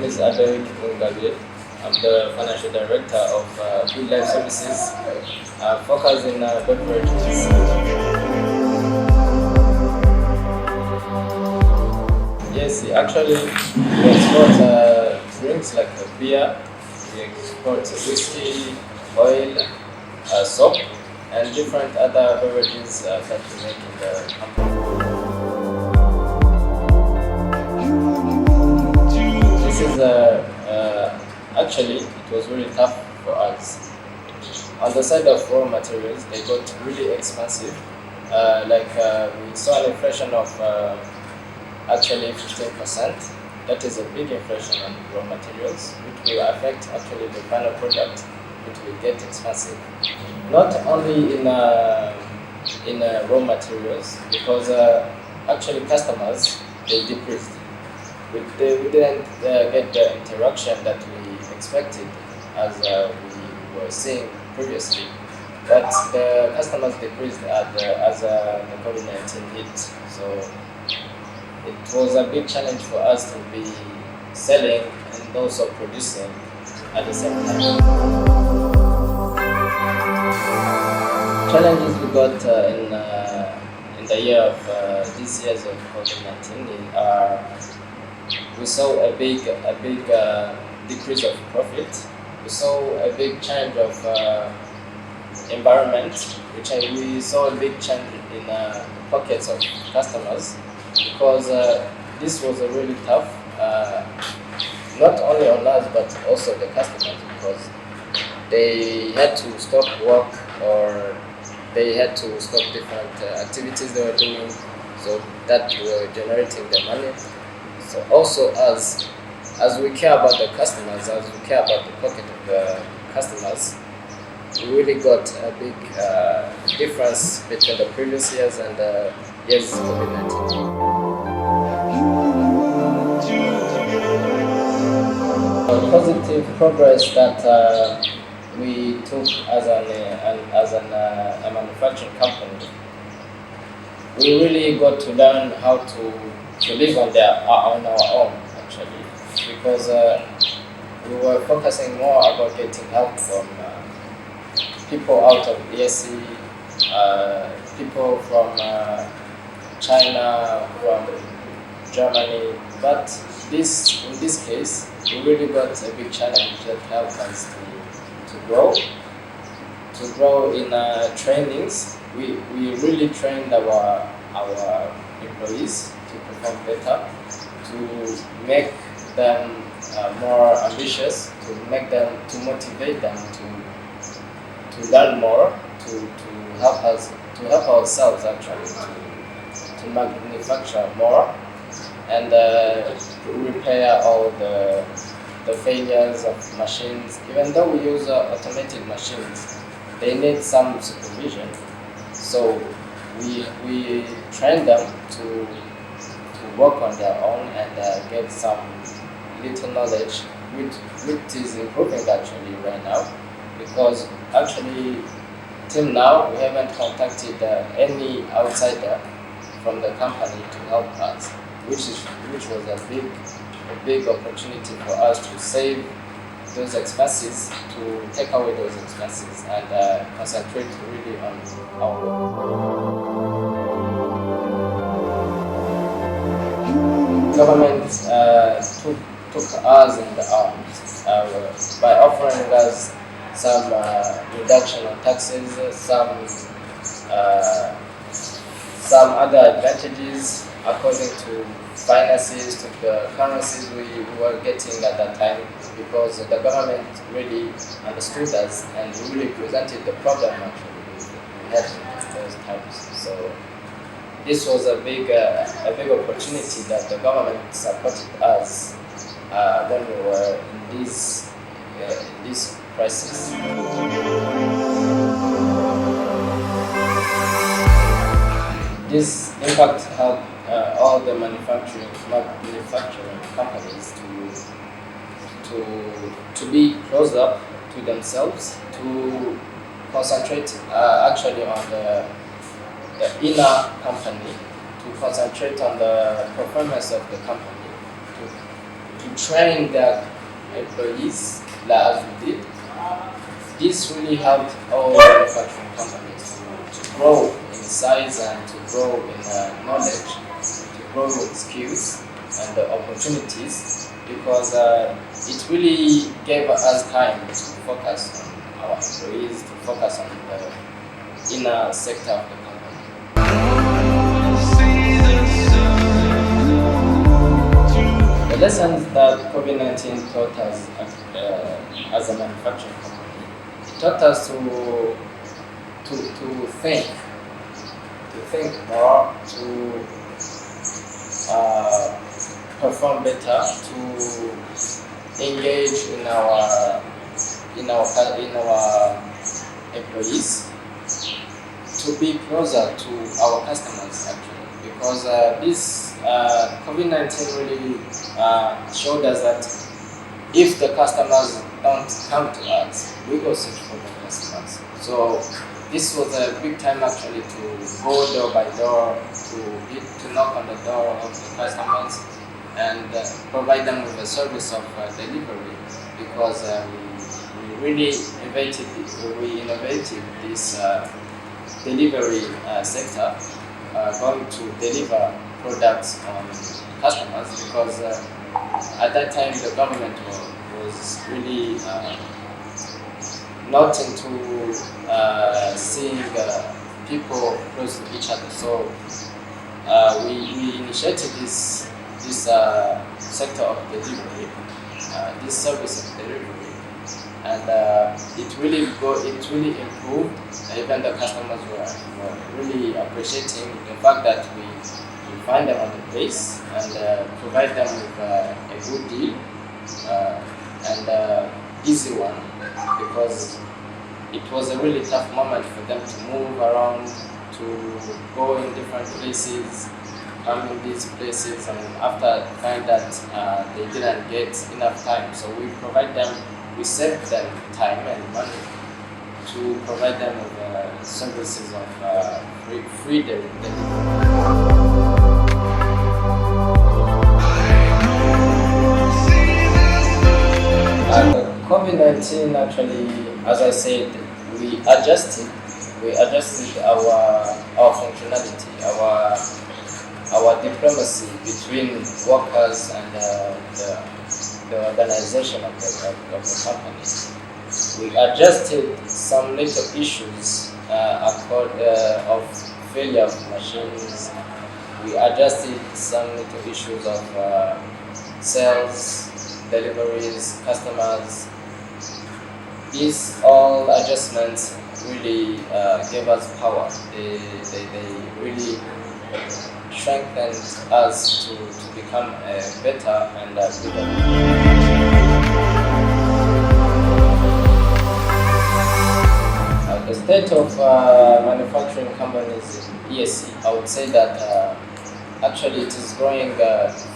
is Aderic Ungabe. I'm the financial director of Good Life Services, focused in beverages. Yes, actually we export drinks like beer, we export whiskey, oil, soap, and different other beverages that we make in the company. This is actually it was really tough for us. On the side of raw materials, they got really expensive. We saw an inflation of actually 15%. That is a big inflation on raw materials, which will affect actually the final product, which will get expensive. Not only in raw materials, because actually customers they decreased. We didn't get the interaction that we expected as we were seeing previously. But the customers decreased as the COVID-19 hit. So it was a big challenge for us to be selling and also producing at the same time. Challenges we got in the year of these years of COVID-19 are we saw a big decrease of profit. We saw a big change of environment, we saw a big change in pockets of customers because this was a really tough, not only on us but also the customers because they had to stop work or they had to stop different activities they were doing, so that were generating the money. So also as we care about the customers, as we care about the pocket of the customers, we really got a big difference between the previous years and the years of COVID-19. The positive progress that we took as a manufacturing company, we really got to learn how to live on our own actually, because we were focusing more about getting help from people out of ESC, people from China, from Germany, but in this case, we really got a big challenge that helped us to grow in trainings. We really trained our employees to perform better, to make them more ambitious, to motivate them to learn more, to help ourselves actually to manufacture more and repair all the failures of machines. Even though we use automated machines, they need some supervision. So we train them to work on their own and get some little knowledge, which is improving actually right now, because actually till now we haven't contacted any outsider from the company to help us, which was a big opportunity for us to save those expenses, to take away those expenses and concentrate really on our work. Government took us in the arms by offering us some reduction on taxes, some other advantages according to finances, to the currencies we were getting at that time, because the government really understood us and really presented the problem actually we had in those times. So this was a big opportunity that the government supported us when we were in this crisis. This impact helped all the manufacturing companies to be close up to themselves, to concentrate actually on the inner company, to concentrate on the performance of the company, to train their employees, like as we did. This really helped all manufacturing companies to grow in size and to grow in knowledge, to grow in skills and opportunities, because it really gave us time to focus on our employees, to focus on the inner sector of the company. The lessons that COVID-19 taught us as a manufacturing company, it taught us to think more, to perform better, to engage in our employees, to be closer to our customers actually, because this COVID-19 really showed us that if the customers don't come to us, we go search for the customers. So this was a big time actually to go door by door, to knock on the door of the customers and provide them with a service of delivery, because we really innovated this delivery sector, going to deliver products on customers, because at that time the government was really not into seeing people close to each other. So we initiated this sector of delivery, this service of delivery, and it really improved. Even the customers were really appreciating the fact that we find them on the place and provide them with a good deal and easy one, because it was a really tough moment for them to move around, to go in different places, come in these places, and after find that they didn't get enough time. So we saved them time and money to provide them with services of free delivery. COVID-19 actually, as I said, we adjusted our functionality, our diplomacy between workers and the organization of the company. We adjusted some little issues of failure of machines. We adjusted some little issues of sales, deliveries, customers. These all adjustments really gave us power. They really strengthened us to become a better and bigger. The state of manufacturing companies in ESC, I would say that actually it is growing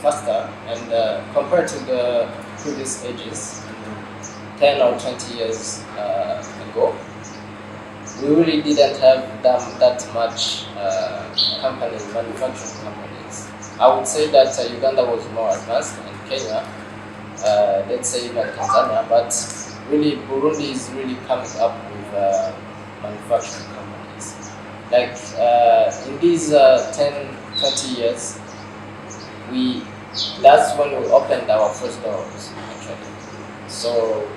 faster, and compared to the previous ages, 10 or 20 years ago, we really didn't have that much manufacturing companies. I would say that Uganda was more advanced, and Kenya, let's say even Tanzania, but really Burundi is really coming up with manufacturing companies. Like in these 10, 20 years, that's when we opened our first doors actually. So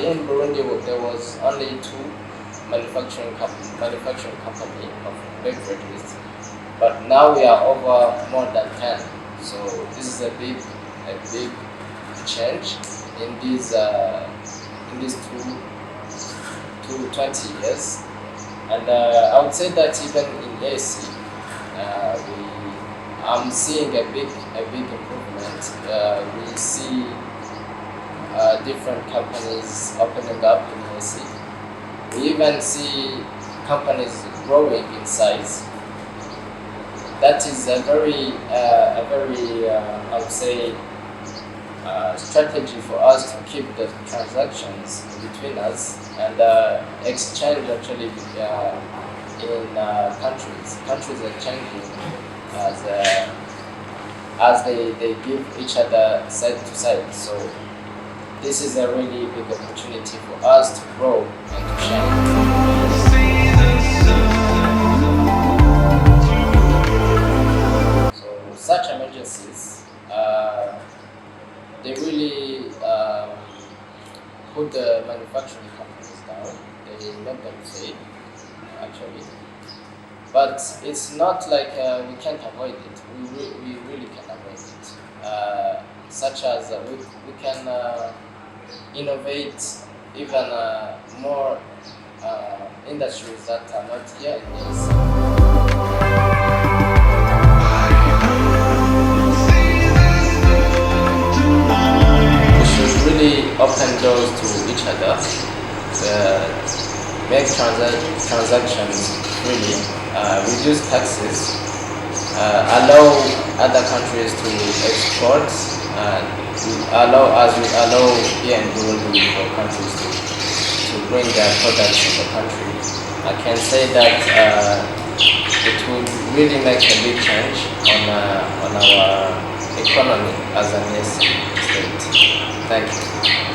in Burundi there was only 2 manufacturing company of beverages, but now we are over more than 10. So this is a big change in these 20 years, and I would say that even in AC, I'm seeing a big improvement. We see different companies opening up in AC. We even see companies growing in size. That is a very I would say strategy for us to keep the transactions between us and exchange actually in countries. Countries are changing as they give each other side to side. So this is a really big opportunity for us to grow and to shine. So such emergencies, they really put the manufacturing companies down. They make them fail, actually. But it's not like we can't avoid it. We really can avoid it. Such as we can innovate even more industries that are not yet in this. We should really open doors to each other, make transactions freely, reduce taxes, allow other countries to export, we allow here in Burundi for countries to bring their products in the country. I can say that it would really make a big change on our economy as a nation state. Thank you.